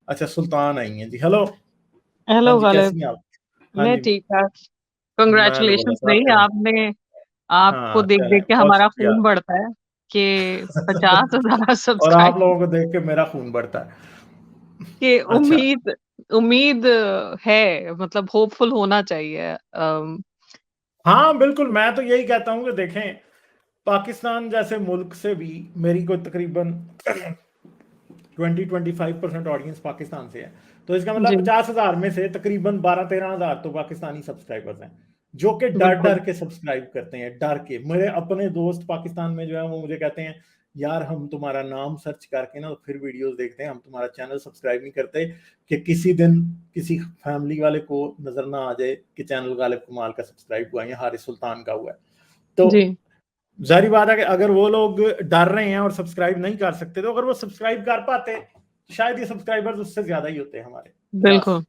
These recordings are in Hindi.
अच्छा, सुल्तान आई हैं जी। हेलो। हाँ हेलो जी, गालिब। कैसी हैं आप? हाँ मैं जी। ठीक ठाक। मैं तो बोला कंग्रेचुलेशंस था नहीं, फिर। आपने आपको हाँ, देख चलें, देख के बहुत हमारा शुक्रिया। खून बढ़ता है कि 50,000 और आप सब्सक्राइब लोगों को देख के मेरा खून बढ़ता है। की अच्छा। उम्मीद उम्मीद है, मतलब होपफुल होना चाहिए। हाँ, बिल्कुल, मैं तो यही कहता हूँ कि देखें, पाकिस्तान जैसे मुल्क से भी मेरी कोई तकरीबन 20-25% ऑडियंस पाकिस्तान से है। तो इसका मतलब जी 50,000 में से तकरीबन 12-13,000 तो पाकिस्तानी सब्सक्राइबर्स हैं, जो कि डर बिल्कुल। डर के सब्सक्राइब करते हैं, डर के। मेरे अपने दोस्त पाकिस्तान में जो है वो मुझे कहते हैं, यार हम तुम्हारा नाम सर्च करके ना फिर वीडियोस देखते हैं, हम तुम्हारा चैनल सब्सक्राइब नहीं करते कि किसी दिन किसी फैमिली वाले को नजर ना आ जाए कि चैनल गालिब कमाल का सब्सक्राइब हुआ है या हारिस सुल्तान का हुआ है। तो जी जाहिर बात है कि अगर वो लोग डर रहे हैं और सब्सक्राइब नहीं कर सकते, तो अगर वो सब्सक्राइब कर पाते, शायद ये सब्सक्राइबर्स उससे ज्यादा ही होते हैं हमारे 50। बिल्कुल।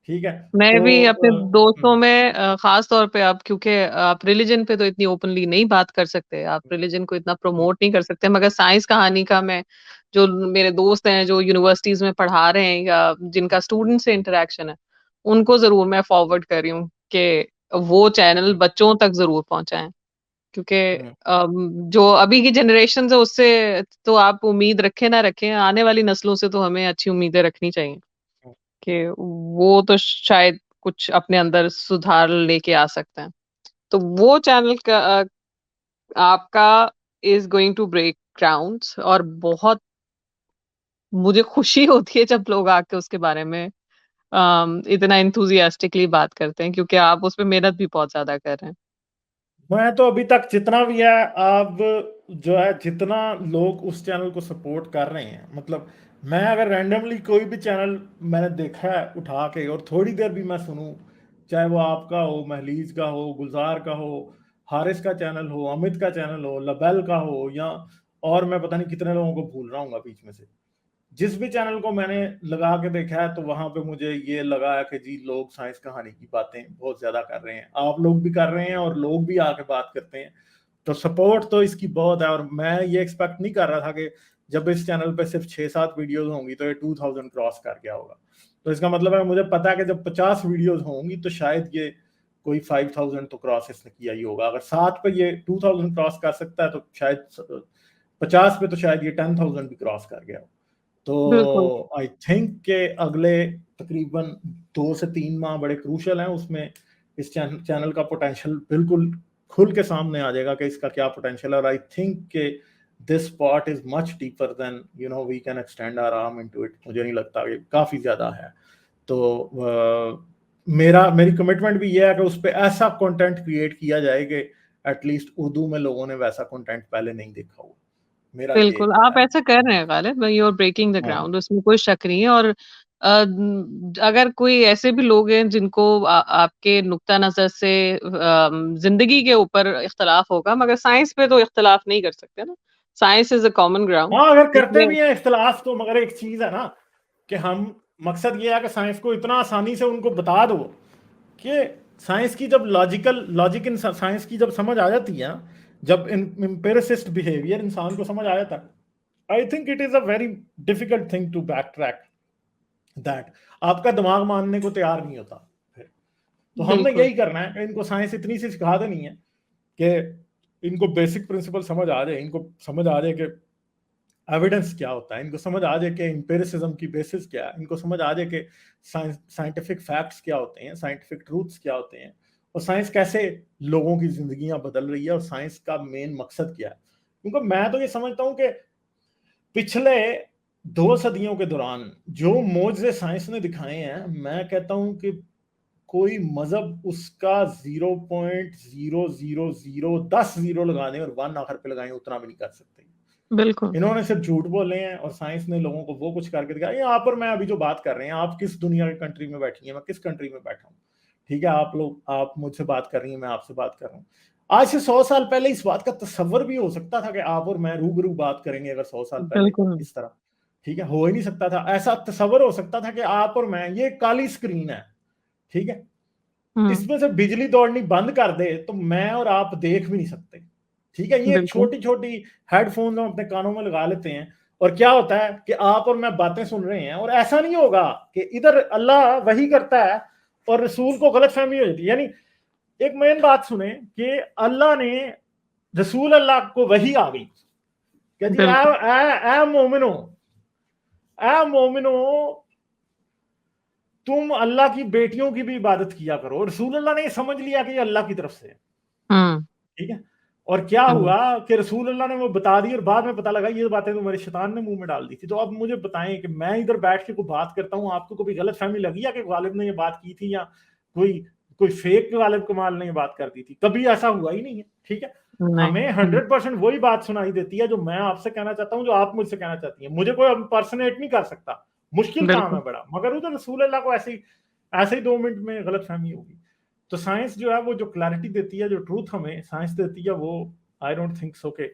ठीक है। मैं तो भी अपने दोस्तों हम्म, में खास तौर पे, आप क्योंकि आप रिलीजन पे तो इतनी ओपनली नहीं बात कर सकते, आप रिलीजन को इतना प्रमोट नहीं कर सकते, मगर साइंस कहानी का मैं, जो मेरे दोस्त हैं जो यूनिवर्सिटीज में पढ़ा रहे हैं या जिनका स्टूडेंट से इंटरेक्शन है, उनको जरूर मैं फॉरवर्ड कर रही हूँ कि वो चैनल बच्चों तक जरूर पहुंचाएं। क्योंकि हम्म, जो अभी की जनरेशन है उससे तो आप उम्मीद रखें ना रखें, आने वाली नस्लों से तो हमें अच्छी उम्मीदें रखनी चाहिए कि वो तो शायद कुछ अपने अंदर सुधार लेके आ सकते हैं। तो वो चैनल का आपका is going to break grounds, और बहुत मुझे खुशी होती है जब लोग आके उसके बारे में इतना इंथुजियास्टिकली बात करते हैं, क्योंकि आप उसमें मेहनत भी बहुत ज्यादा कर रहे हैं। मैं तो अभी तक जितना भी है, अब जो है जितना लोग उस चैनल को सपोर्ट कर रहे हैं, मतलब मैं अगर रैंडमली कोई भी चैनल मैंने देखा है उठा के और थोड़ी देर भी मैं सुनूं, चाहे वो आपका हो, महलीज का हो, गुलजार का हो, हारिस का चैनल हो, अमित का चैनल हो, लबेल का हो, या और मैं पता नहीं कितने लोगों को भूल रहा हूँ बीच में से, जिस भी चैनल को मैंने लगा के देखा है, तो वहां पे मुझे ये लगा है कि जी लोग साइंस कहानी की बातें बहुत ज्यादा कर रहे हैं, आप लोग भी कर रहे हैं और लोग भी आके बात करते हैं। तो सपोर्ट तो इसकी बहुत है, और मैं ये एक्सपेक्ट नहीं कर रहा था कि जब इस चैनल पे सिर्फ 6-7 वीडियोस होंगी तो ये 2000 क्रॉस कर गया होगा। तो इसका मतलब है, मुझे पता है कि जब 50 वीडियोस होंगी तो शायद ये कोई 5000 तो क्रॉस इसने किया ही होगा। अगर 7 पे ये 2000 क्रॉस कर सकता है, तो शायद 50 पे तो शायद ये 10,000 भी क्रॉस कर गया हो। बिल्कुल तो आई थिंक के अगले तकरीबन 2 से 3 माह बड़े क्रूशल हैं उसमें। इस चैनल का पोटेंशियल बिल्कुल खुल के सामने आ जाएगा कि इसका क्या पोटेंशियल है, और आई थिंक के this part is much deeper than we can extend our arm into it. मुझे नहीं लगता कि काफी ज्यादा है। तो मेरी कमिटमेंट भी ये है कि उस पर ऐसा कंटेंट क्रिएट किया जाए कि एटलीस्ट उर्दू में लोगों ने वैसा कंटेंट पहले नहीं देखा हुआ। मेरा ये बिल्कुल, आप है। ऐसा कर रहे हैं Ghalib, you are breaking the हाँ, ग्राउंड, उसमें कोई शक नहीं है। और अगर कोई ऐसे भी लोग हैं जिनको आपके नुक्ता नजर से जिंदगी के ऊपर इख्तलाफ होगा, मगर साइंस पे तो इख्तलाफ नहीं कर सकते ना। Science is a common ground हाँ, अगर करते जिसमें। भी हैं इख्तलाफ तो, मगर एक चीज है ना कि हम, मकसद ये है कि साइंस को इतना आसानी से उनको बता दो कि साइंस की जब लॉजिक इन साइंस की जब समझ आ जाती है, जब एम्पिरिसिस्ट बिहेवियर इंसान को समझ आ जाता है, I think it is a very difficult thing to back track that. आपका दिमाग मानने को तैयार नहीं होता फिर। तो हमने बिल्कुल यही करना है कि इनको साइंस इतनी सी सिखा देनी है कि इनको बेसिक प्रिंसिपल समझ आ जाए, इनको समझ आ जाए कि एविडेंस क्या होता है, इनको समझ आ जाए कि इंपेरिसिज्म की बेसिस क्या है, इनको समझ आ जाए कि साइंटिफिक फैक्ट्स क्या होते हैं, साइंटिफिक ट्रूथ्स क्या होते हैं, और साइंस कैसे लोगों की जिंदगियां बदल रही है, और साइंस का मेन मकसद क्या है। क्योंकि मैं तो ये समझता हूं कि पिछले 2 सदियों के दौरान जो मोजे साइंस ने दिखाए हैं, मैं कहता हूं कि कोई मजहब उसका 0.000010 लगा दें और 1 आखिर पे लगाएं, उतना भी नहीं कर सकते। बिल्कुल। इन्होंने सिर्फ झूठ बोले हैं, और साइंस ने लोगों को वो कुछ करके दिखाया। यहाँ पर मैं अभी जो बात कर रहे हैं, आप किस दुनिया की कंट्री में बैठी हैं, मैं किस कंट्री में बैठा हूँ। ठीक है, आप लोग, आप मुझसे बात कर रही हैं, मैं आपसे बात कर रहा हूँ। आज से 100 साल पहले इस बात का तस्वर भी हो सकता था कि आप और मैं रूबरू बात करेंगे, अगर 100 साल पहले बिल्कुल। इस तरह। ठीक है, हो ही नहीं सकता था। ऐसा तस्वर हो सकता था कि आप और मैं, ये काली स्क्रीन है, ठीक है, हम्म। इसमें से बिजली दौड़नी बंद कर दे तो मैं और आप देख भी नहीं सकते। ठीक है, ये बिल्कुल। छोटी छोटी हेडफोन हम अपने कानों में लगा लेते हैं, और क्या होता है कि आप और मैं बातें सुन रहे हैं और ऐसा नहीं होगा कि इधर अल्लाह वही करता है और रसूल को गलतफहमी हो जाती है। यानी एक मेन बात सुने कि अल्लाह ने रसूल अल्लाह को वही आ गई कि जी बिल्कुल, ए मोमिनो तुम अल्लाह की बेटियों की भी इबादत किया करो। रसूल अल्लाह ने समझ लिया कि ये अल्लाह की तरफ से है, हुँ, ठीक है। और क्या हुँ, हुआ कि रसूल अल्लाह ने वो बता दी और बाद में पता लगा ये बातें तो मेरे शैतान ने मुंह में डाल दी थी। तो अब मुझे बताएं कि मैं इधर बैठ के कोई बात करता हूँ, आपको कभी गलत फहमी लगी या कि गालिब ने ये बात की थी या कोई कोई फेक गालिब कमाल ने ये बात कर दी थी? कभी ऐसा हुआ ही नहीं है, ठीक है। नहीं, हमें हुँ, 100% वही बात सुनाई देती है जो मैं आपसे कहना चाहता हूँ, जो आप मुझसे कहना चाहती हैं। मुझे कोई पर्सनेट नहीं कर सकता, मुश्किल काम बिल्कुल, है बड़ा, मगर उधर रसूल अल्लाह को ऐसे ही 2 मिनट में गलत फहमी होगी। तो साइंस जो है वो जो क्लैरिटी देती है, जो ट्रूथ हमें साइंस देती है, वो आई डोंट थिंक सो के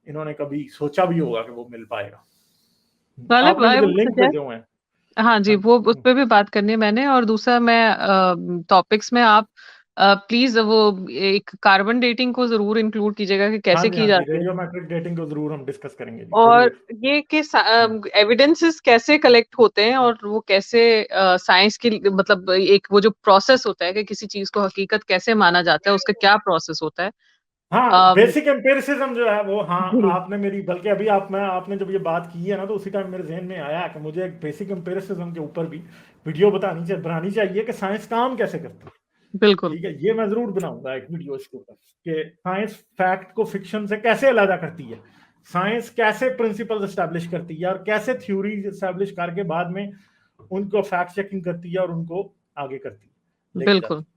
इन्होंने कभी सोचा भी होगा कि वो मिल पाएगा। गालिब आपने आई मुझे वुड लिंक भेजे सजेस्ट हुए हैं। हाँ जी, हाँ वो उस पे भी बात करनी है मैंने और दूसरा मैं टॉपिक्स में आप प्लीज़ वो एक कार्बन डेटिंग को ज़रूर इंक्लूड कीजिएगा कि हाँ कैसे जी, की हाँ जी, जाती है। रेडियोमेट्रिक डेटिंग को जरूर हम डिस्कस करेंगे जी, और जरूर। ये कि एविडेंसेस कैसे कलेक्ट होते हैं और वो कैसे साइंस की मतलब एक वो जो प्रोसेस होता है कि किसी चीज़ को हकीकत कैसे माना जाता है, उसका क्या प्रोसेस होता है। हाँ, अम, बेसिक एम्पिरिसिज्म जो है वो, हाँ जी, आपने मेरी, बल्कि अभी आपने जब ये बात की है ना, तो उसी टाइम मेरे जहन में आया कि मुझे एक बेसिक एम्पिरिसिज्म के ऊपर भी वीडियो बनानी चाहिए कि साइंस काम कैसे करती है। बिल्कुल, ठीक है, ये मैं जरूर बनाऊंगा एक वीडियो इसके ऊपर कि साइंस फैक्ट को फिक्शन से कैसे अलग करती है, साइंस कैसे प्रिंसिपल्स एस्टैब्लिश करती है और कैसे थ्योरी एस्टैब्लिश करके बाद में उनको फैक्ट चेकिंग करती है और उनको आगे करती है, लेके बिल्कुल। जाती है।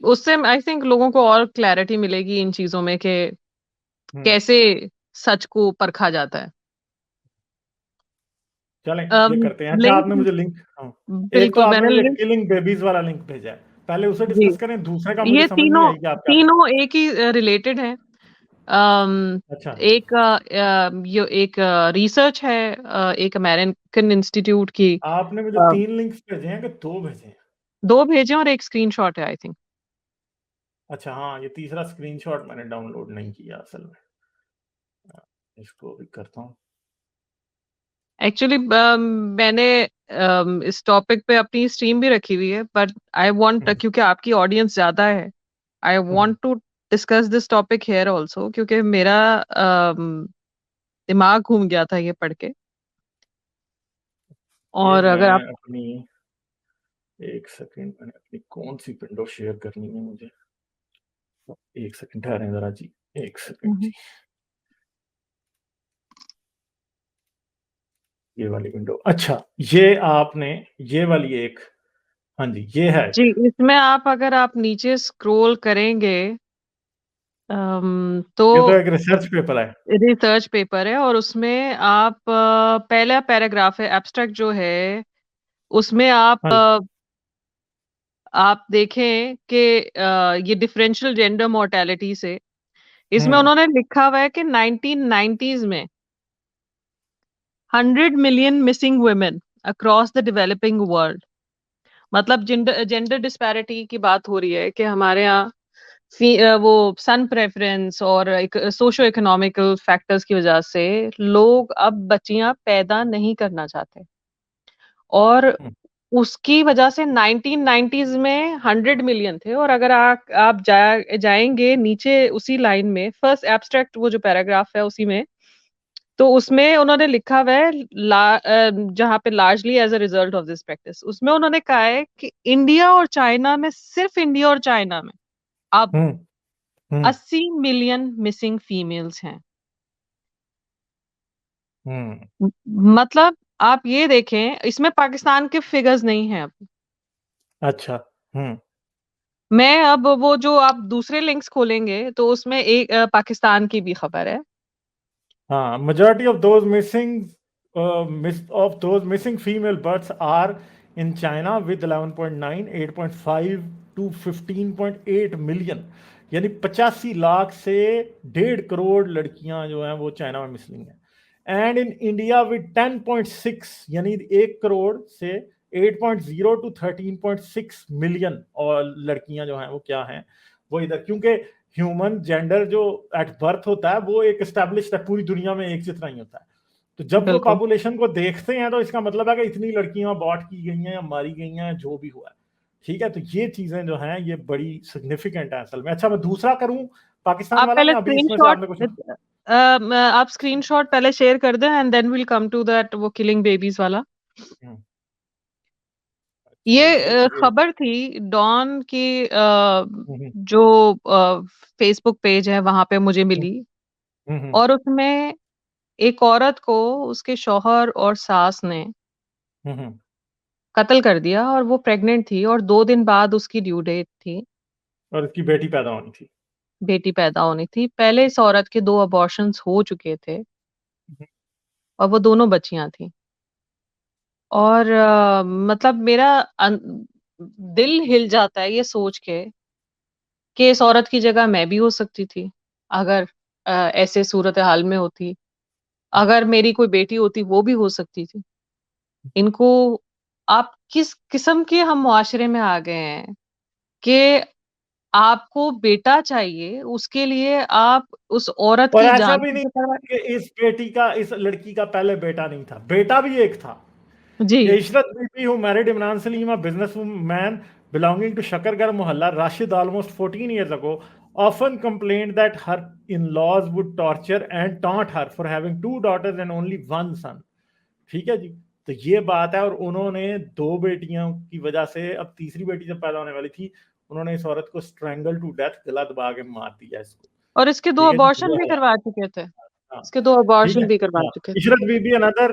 उससे आई थिंक लोगों को और क्लैरिटी मिलेगी इन चीज़ों में कि हम्म, कैसे सच को परखा जाता है। चलें अम, ये करते हैं। अच्छा, आपने लिंक मुझे लिंक, हाँ, एक तो बिल्कुल आपने मैंने ये लिंक किलिंग बेबीज वाला लिंक भेजा है, पहले उसे जी, डिस्कस करें, दूसरे का मुझे ये समझ नहीं तीनों आई कि आप क्या करें। तीनों एक ही रिलेटेड हैं। अम, अच्छा, एक ये एक रिसर्च है एक अमेरिकन इंस्टीट्यूट की। आपने मुझे अ, 3 लिंक्स भेजे हैं कि 2 भेजे हैं? दो भेजे और एक स्क्रीनशॉट है आई थिंक। अच्छा, हाँ, ये तीसरा स्क्रीनशॉट मैंने डाउनलोड नहीं किया असल में, इसको भी करता हूँ। एक्चुअली मैंने इस टॉपिक पे अपनी स्ट्रीम भी रखी हुई है बट आई वांट हम्म, क्योंकि आपकी ऑडियंस ज्यादा है I hmm, want to discuss this topic here also क्योंकि मेरा दिमाग घूम गया था ये पढ़ के। ये और अगर आप मैं अपनी, एक सेकंड, मैंने अपनी कौन सी विंडो शेयर करनी है मुझे, एक सेकंड ठहरें जरा जी, एक सेकंड हम्म, जी, ये वाली विंडो, अच्छा, ये आपने, ये वाली एक, हाँ जी, ये है जी एक, इसमें आप अगर आप नीचे स्क्रॉल करेंगे तो ये तो एक रिसर्च पेपर है। रिसर्च पेपर है और उसमें आप पहला पैराग्राफ है एब्स्ट्रैक्ट जो है उसमें हाँ जी, आप देखें कि ये डिफरेंशियल जेंडर मोर्टेलिटी से इसमें हम्म, उन्होंने लिखा हुआ है कि 1990s में 100 million missing women across the developing world. मतलब जेंडर जेंडर डिस्पैरिटी की बात हो रही है कि हमारे यहाँ वो सन प्रेफरेंस और एक सोशो इकोनॉमिकल फैक्टर्स की वजह से लोग अब बच्चियां पैदा नहीं करना चाहते और हम्म, उसकी वजह से 1990s में 100 मिलियन थे और अगर आप जाएंगे नीचे उसी लाइन में फर्स्ट एब्स्ट्रैक्ट वो जो पैराग्राफ है उसी में तो उसमें उन्होंने लिखा हुआ है जहाँ पे largely as a result of this practice उसमें उन्होंने कहा है कि इंडिया और चाइना में सिर्फ इंडिया और चाइना में अब हम्म, हम्म, 80 मिलियन मिसिंग फीमेल्स हैं। हम्म, म- मतलब आप ये देखें इसमें पाकिस्तान के फिगर्स नहीं हैं अब। अच्छा, हम्म, मैं अब वो जो आप दूसरे लिंक्स खोलेंगे तो उसमें एक पाकिस्तान की भी खबर है। हाँ, majority of those missing female births are in China with 11.9, 8.5 to 15.8 million, यानी 85 लाख से 1.5 करोड़ लड़कियां जो हैं वो चाइना में मिसिंग हैं। एंड इन इंडिया विद 10.6, यानी 1 करोड़ से 8.0 टू 13.6 मिलियन, और लड़कियां जो हैं वो क्या हैं, वो इधर, क्योंकि ह्यूमन जेंडर जो एट बर्थ होता है वो एक एस्टेब्लिश्ड है, पूरी दुनिया में एक जितना ही होता है। तो जब वो बिल्कुल। पॉपुलेशन को देखते हैं तो इसका मतलब है कि इतनी लड़कियां अबॉर्ट की गई हैं या मारी गई हैं, जो भी हुआ है, ठीक है। तो ये चीजें जो हैं ये बड़ी सिग्निफिकेंट है असल में। अच्छा, मैं दूसरा करूं पाकिस्तान आप वाला, पहले या अभी इसमें से स्क्रीनशॉट आपने कुछ? आप स्क्रीनशॉट पहले शेयर कर दें and then will come to that वो किलिंग बेबीज वाला। हम्म, अच्छा ये ये खबर थी डॉन की हम्म जो फेसबुक पेज है वहां पे मुझे हम्म मिली। हम्म और उसमें एक औरत को उसके शौहर और सास ने हम्म कत्ल कर दिया और वो प्रेग्नेंट थी और 2 दिन बाद उसकी ड्यू डेट थी। और उसकी बेटी पैदा होनी थी। बेटी पैदा होनी थी। पहले इस औरत के 2 अबॉर्शंस हो चुके थे हम्म, और वो दोनों बच्चियां थी। और मतलब मेरा दिल हिल जाता है ये सोच के कि इस औरत की जगह मैं भी हो सकती थी अगर ऐसे सूरत हाल में होती। अगर मेरी कोई बेटी होती वो भी हो सकती थी। इनको आप किस किस्म के हम मुआशरे में आ गए हैं कि आपको बेटा चाहिए उसके लिए आप उस औरत और की ऐसा जान भी नहीं से करवा। कि इस लड़की का पहले बेटा नहीं था, बेटा भी एक था। जी। Ishrat Bibi, who married Imran Salim, a businessman belonging to Shakargarh Mohalla, Rashid, almost 14 years ago, often complained that her in-laws would torture and taunt her for having 2 daughters and only one son. ठीक है जी। तो ये बात है, और उन्होंने 2 बेटियों की वजह से, अब तीसरी बेटी जब पैदा होने वाली थी, उन्होंने इस औरत को स्ट्रैंगल टू डेथ, गला दबा के मार दिया इसको। और इसके 2 ठीक है जी, अबॉर्शन ये भी है। करवा चुके थे। हाँ, इसके 2 ठीक है। अबॉर्शन भी करवा हाँ, चुके थे। Ishrat Bibi another,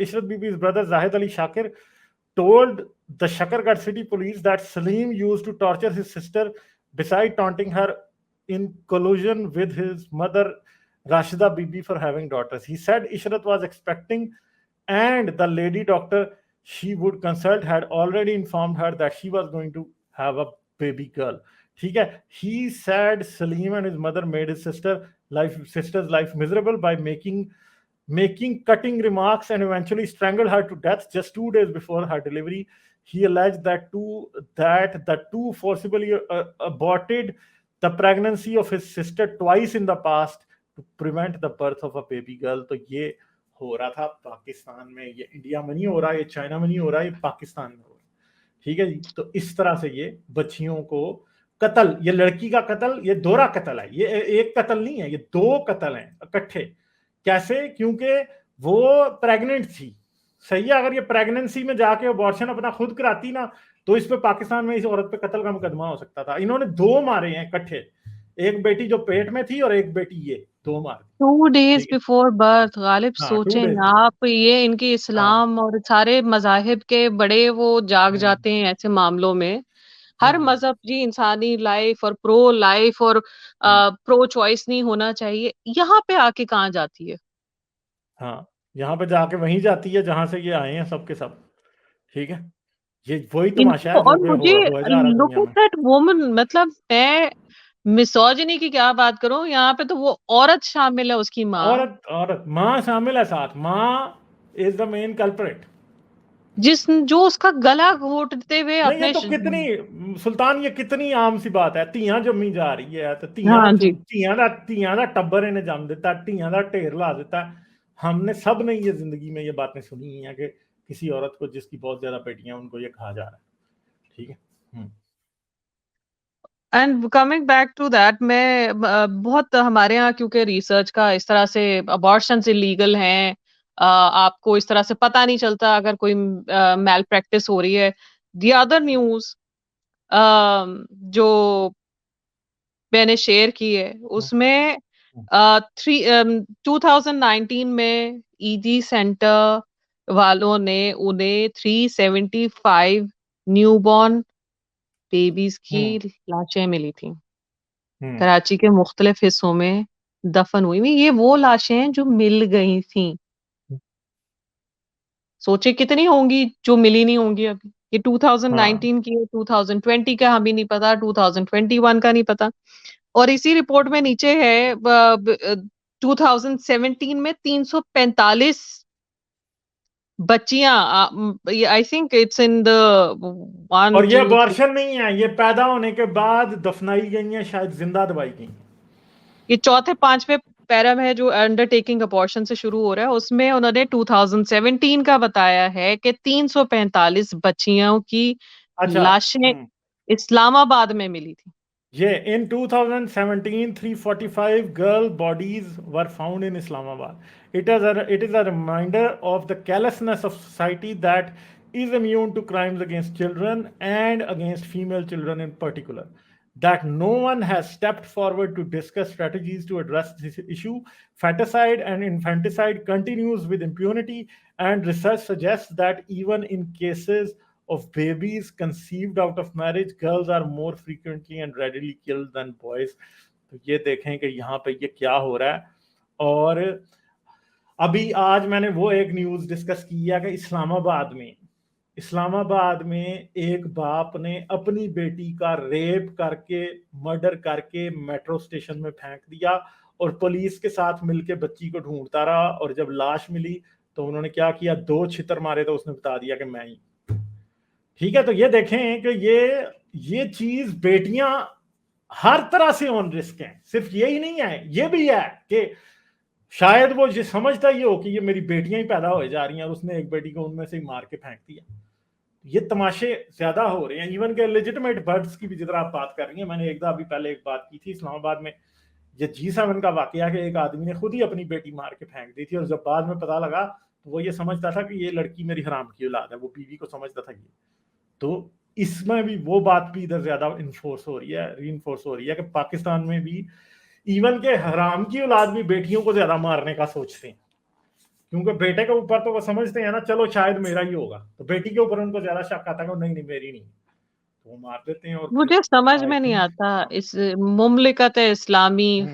Ishrat Bibi's brother Zahid Ali Shakir told the Shakargarh city police that Salim used to torture his sister beside taunting her in collusion with his mother Rashida Bibi for having daughters. He said Ishrat was expecting and the lady doctor she would consult had already informed her that she was going to have a baby girl. ठीक है। He said Salim and his mother made his sister's life miserable by making cutting remarks and eventually strangled her to death just 2 days before her delivery. He alleged that the two forcibly aborted the pregnancy of his sister twice in the past to prevent the birth of a baby girl. तो ये हो रहा था पाकिस्तान में, ये इंडिया में नहीं हो रहा, ये चाइना में नहीं हो रहा, ये पाकिस्तान में हो रहा। ठीक है जी। तो इस तरह से ये बच्चियों को कत्ल, ये लड़की का कत्ल, ये दोहरा कत्ल है, ये एक कत्ल नहीं है, ये 2 कत्ल हैं इकट्ठे। कैसे? क्योंकि वो प्रेग्नेंट थी। सही है, अगर ये प्रेगनेंसी में जाके अबॉर्शन अपना खुद कराती ना, तो इस पे पाकिस्तान में इस औरत पे कत्ल का मुकदमा हो सकता था। इन्होंने 2 मारे हैं इकट्ठे, एक बेटी जो पेट में थी और एक बेटी ये, 2 मार। 2 डेज ठीक है। बिफोर बर्थ गालिब हाँ, 2 सोचें डेज। आप ये इनके हाँ। इस्लाम और सारे मजाहिब के बड़े वो जाग हम्म जाते हैं ऐसे मामलों में। हर हम्म मजहब जी इंसानी लाइफ और प्रो लाइफ और हम्म, प्रो चॉइस नहीं होना चाहिए। यहाँ पे आके कहाँ जाती है। हाँ, यहाँ पे जाके वहीं जाती है जहां से ये आए हैं सब के सब। ठीक है। ये वही तमाशा इनको है जो और कि मुझे हुआ जा रहा है लुक दुनिया एट में। दैट वुमन मतलब मैं मिसोजिनी की क्या बात करूं यहाँ पे तो वो औरत शामिल है उसकी माँ औरत औरत माँ शामिल है साथ, माँ इज द मेन कल्प्रिट। जिस जो उसका गला घोटते हुए नहीं, ये अपने तो कितनी सुल्तान, ये कितनी आम सी बात है, ਧੀਆਂ जम्मी जा रही है तो हाँ जी। ਧੀਆਂ ਦਾ ਟੱਬਰ ਇਹਨੇ जम ਦਿੱਤਾ, ਧੀਆਂ ਦਾ ਢੇਰ ਲਾ ਦਿੱਤਾ। हमने सब ने ये जिंदगी में ये बातें सुनी है कि किसी औरत को जिसकी बहुत ज्यादा बेटियां, उनको ये कहा जा रहा है। ठीक है। And coming back to that मैं बहुत हमारे यहाँ क्योंकि रिसर्च का इस तरह से अबॉर्शन इलीगल हैं। आपको इस तरह से पता नहीं चलता अगर कोई मैल प्रैक्टिस हो रही है। द अदर न्यूज जो मैंने शेयर की है उसमें 2019 में ईडी सेंटर वालों ने उन्हें 375 न्यूबॉर्न बेबीज की लाशें मिली थी कराची के मुख्तलिफ हिस्सों में दफन हुई हुई। ये वो लाशें हैं जो मिल गई थी। सोचे कितनी होंगी जो मिली नहीं होंगी अभी। ये हाँ, 2019 की है 2020 का हमें नहीं पता 2021 का नहीं पता। और इसी रिपोर्ट में नीचे है 2017 में 345 बच्चियां I think it's in the one और ये टू थ्री। अबॉर्शन नहीं है, ये पैदा होने के बाद दफनाई गई हैं, शायद जिंदा दबाई गई हैं। ये चौथे पांचवे पैरा में है जो अंडरटेकिंग अबॉर्शन से शुरू हो रहा है, उसमें उन्होंने 2017 का बताया है कि 345 बच्चियों की अच्छा। लाशें इस्लामाबाद में मिली थी। Yeah, in 2017, 345 girl bodies were found in Islamabad. It is a reminder of the callousness of society that is immune to crimes against children and against female children in particular. That no one has stepped forward to discuss strategies to address this issue. Faticide and infanticide continues with impunity, and research suggests that even in cases of babies conceived out of marriage, girls are more frequently and readily killed than boys. तो ये देखें कि यहाँ पे ये क्या हो रहा है। और अभी आज मैंने वो एक न्यूज़ डिस्कस किया कि इस्लामाबाद में एक बाप ने अपनी बेटी का रेप करके, मर्डर करके मेट्रो स्टेशन में फेंक दिया और पुलिस के साथ मिलके बच्ची को ढूंढता रहा, और जब लाश मिली तो उन्होंने क्या किया, 2 छितर मारे तो उसने बता दिया कि मैं ही। ठीक है, तो ये देखें कि ये चीज, बेटियां हर तरह से ऑन रिस्क हैं। सिर्फ यही नहीं है, ये भी है कि शायद वो ये समझता ही हो कि ये मेरी बेटियां ही पैदा हो जा रही हैं और उसने एक बेटी को उनमें से मार के फेंक दिया। ये तमाशे ज्यादा हो रहे हैं। इवन के लेजिटिमेट बर्ड्स की भी जितना आप बात कर रही हैं, मैंने अभी पहले एक बात की थी इस्लामाबाद में, ये G7 का वाकया कि एक आदमी ने खुद ही अपनी बेटी मार के फेंक दी थी, और जब बाद में पता लगा तो वो ये समझता था कि ये लड़की मेरी हराम की औलाद है, वो बीवी को समझता था ये। तो इसमें भी वो बात भी इधर ज्यादा इन्फोर्स हो रही है, रीइंफोर्स हो रही है कि पाकिस्तान में भी इवन के हराम की औलाद भी बेटियों को ज्यादा मारने का सोचते हैं, क्योंकि बेटे के ऊपर तो वो समझते हैं ना, चलो शायद मेरा ही होगा, तो बेटी के ऊपर उनको ज्यादा शक आता है, नहीं नहीं मेरी नहीं, तो वो मार देते हैं। और फिर मुझे समझ आई में नहीं थिंक आता इस मुमलिकत इस्लामी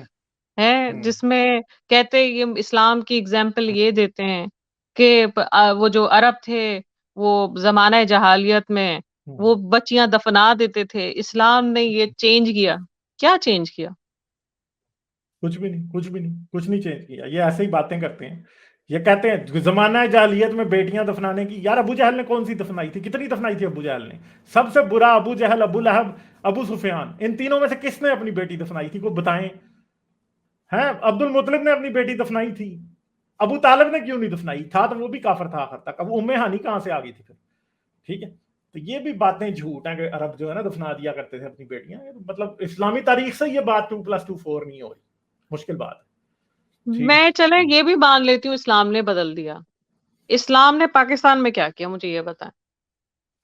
है जिसमें कहते हैं, ये इस्लाम की एग्जाम्पल ये देते हैं कि वो जो अरब थे वो जमाना जहालियत में वो बच्चियां दफना देते थे, इस्लाम ने ये चेंज किया। क्या चेंज किया? कुछ भी नहीं, कुछ भी नहीं, कुछ नहीं चेंज किया। ये ऐसे ही बातें करते हैं। ये कहते हैं जमाना जालियत में बेटियां दफनाने की, यार अबू जहल ने कौन सी दफनाई थी, कितनी दफनाई थी अबू जहल ने? सबसे बुरा अबू जहल, अबू लहब, अबू सुफियान, इन तीनों में से किसने अपनी बेटी दफनाई थी, को बताएं। हैं, अब्दुल मुतलिब ने अपनी बेटी दफनाई थी, अबू तालिब ने क्यों नहीं दफनाई? था तो वो भी काफर था आखिर तक। अब उम्मे हानी कहां से आ गई थी फिर? ठीक है, तो ये भी बातें झूठ है कि अरब जो है ना दफना दिया करते थे अपनी बेटियां। मतलब इस्लामी तारीख से ये बात 2+2 4 नहीं हो रही, मुश्किल बात है। ठीक मैं है, चले ये भी मान लेती हूँ इस्लाम ने बदल दिया। इस्लाम ने पाकिस्तान में क्या किया, मुझे ये बताएं।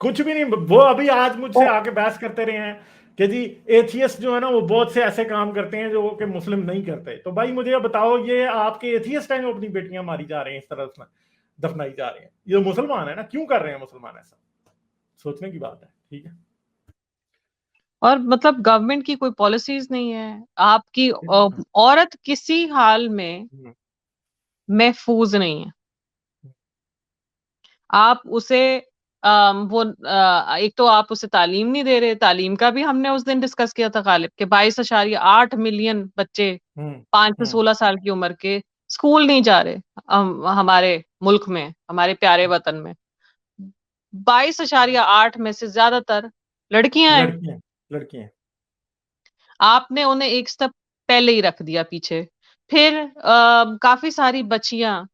कुछ भी नहीं। वो अभी आज मुझसे आके बहस करते रहे हैं कि जी एथियस्ट जो है ना वो बहुत से ऐसे काम करते हैं जो कि मुस्लिम नहीं करते। तो भाई मुझे ये बताओ, ये आपके एथियस्ट हैं जो अपनी बेटियां मारी जा रहे हैं, इस तरह दफनाई जा रहे हैं, ये मुसलमान है ना? क्यों कर रहे हैं मुसलमान ऐसा? सोचने की बात है। ठीक है, और मतलब गवर्नमेंट की कोई पॉलिसीज नहीं है आपकी, औरत किसी हाल में महफूज नहीं है। आप उसे वो एक तो आप उसे तालीम नहीं दे रहे। तालीम का भी हमने उस दिन डिस्कस किया था गालिब के 22.8 मिलियन बच्चे 5 से 16 साल की उम्र के स्कूल नहीं जा रहे हमारे मुल्क में, हमारे प्यारे वतन में। 22.8 में से ज्यादातर लड़कियां हैं। लड़कियां, लड़कियां। आपने उन्हें एक स्टेप पहले ही रख दिया पीछे। फिर काफी सारी बच्चियां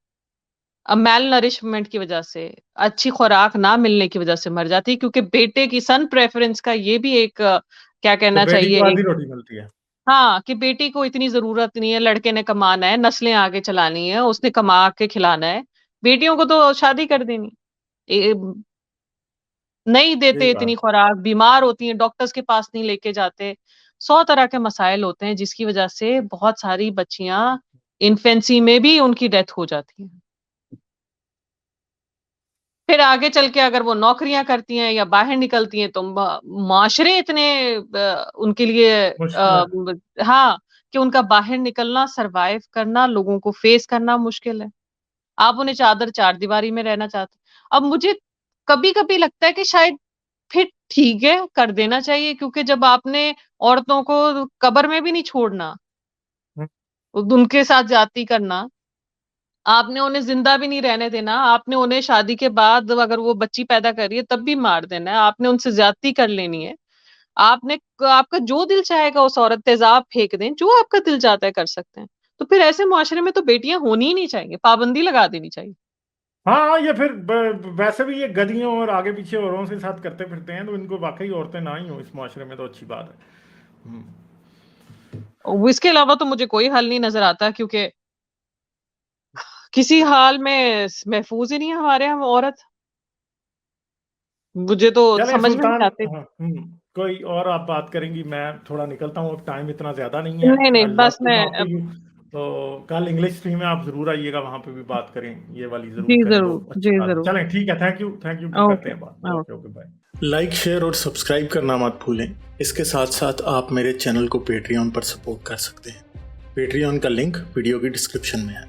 मेल नरिशमेंट की वजह से, अच्छी खुराक ना मिलने की वजह से मर जाती है, क्योंकि बेटे की सन प्रेफरेंस का ये भी एक क्या तो कहना बेटी चाहिए, को एक आधी रोटी मिलती है। हाँ, कि बेटी को इतनी जरूरत नहीं है, लड़के ने कमाना है, नस्लें आगे चलानी है, उसने कमा के खिलाना है। बेटियों को तो शादी कर देनी। नहीं यही देते इतनी बात। खुराक, बीमार होती हैं, डॉक्टर्स के पास नहीं लेके जाते। 100 तरह के मसाइल होते हैं जिसकी वजह से बहुत सारी बच्चियां इन्फेंसी में भी उनकी डेथ हो जाती है। फिर आगे चल के अगर वो नौकरियां करती हैं या बाहर निकलती हैं तो माशरे इतने उनके लिए मुश्किल है। हाँ, कि उनका बाहर निकलना, सरवाइव करना, लोगों को फेस करना मुश्किल है। आप उन्हें चादर चार दीवारी में रहना चाहते। अब मुझे कभी कभी लगता है कि शायद फिर ठीक है, कर देना चाहिए, क्योंकि जब आपने औरतों को कब्र में भी नहीं छोड़ना, हम्म, उनके साथ जाती करना, आपने उन्हें जिंदा भी नहीं रहने देना, आपने उन्हें शादी के बाद अगर वो बच्ची पैदा कर रही है तब भी मार देना है, आपने उनसे ज्यादती कर लेनी है। आपने आपका जो दिल चाहेगा उस औरत तेजाब फेंक दें, जो आपका दिल चाहता है कर सकते हैं। तो फिर ऐसे मुआशरे में तो बेटियां होनी ही नहीं चाहिए, पाबंदी लगा देनी चाहिए। हाँ, ये फिर वैसे भी ये गधियों और आगे पीछे औरों से साथ करते फिरते हैं, तो इनको वाकई औरतें ना ही हो इस मुआशरे में तो अच्छी बात है। इसके अलावा तो मुझे कोई हल नहीं नजर आता, क्योंकि किसी हाल में महफूज ही नहीं है हमारे हम औरत। मुझे तो चलें समझ में नहीं सुल्तान, आते। हाँ, कोई और आप बात करेंगी, मैं थोड़ा निकलता हूँ, अब टाइम इतना ज़्यादा नहीं है। नहीं नहीं, आई लव बस टू मैं टॉक टू अब, यू। तो कल इंग्लिश स्ट्रीम में आप ज़रूर आइएगा, वहाँ पे भी बात करें, ये वाली ज़रूर जी करें, तो जरूर, अच्छी जी बात है। जरूर। चलें ठीक है, थैंक यू, फिर करते ओके हैं बात। Okay. Okay okay, bye. Like, share और सब्सक्राइब करना मत भूलें। इसके साथ साथ आप मेरे चैनल को पेट्रियन पर सपोर्ट कर सकते हैं। पेट्रियन का लिंक वीडियो की डिस्क्रिप्शन में है।